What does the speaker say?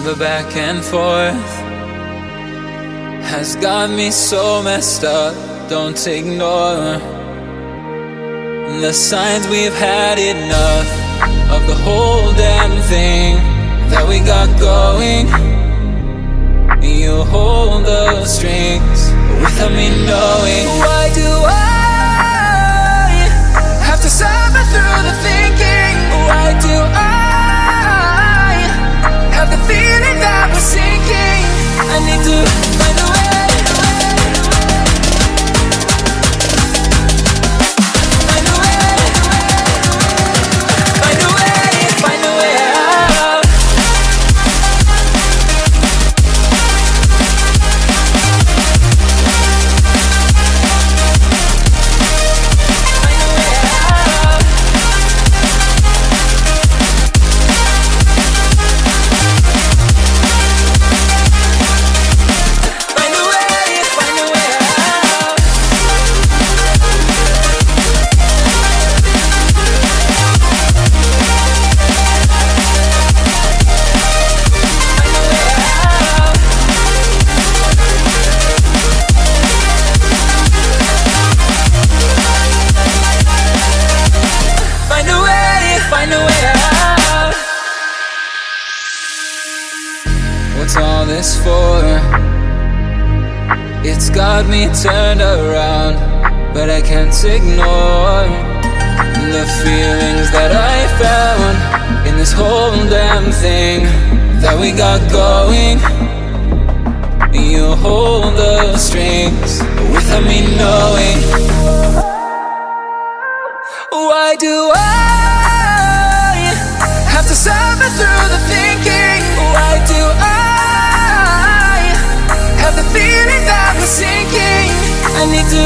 The back and forth has got me so messed up. Don't ignore the signs. We've had enough of the whole damn thing that we got going. You hold the strings without me knowing. Why do I have to suffer through the thinking? Why do I have the feeling that we're sinking? I need to find a way. What's all this for? It's got me turned around, but I can't ignore the feelings that I found in this whole damn thing that we got going. You hold the strings without me knowing. Why do I have to suffer through the thinking? Why do I have the feeling that we're sinking? I need to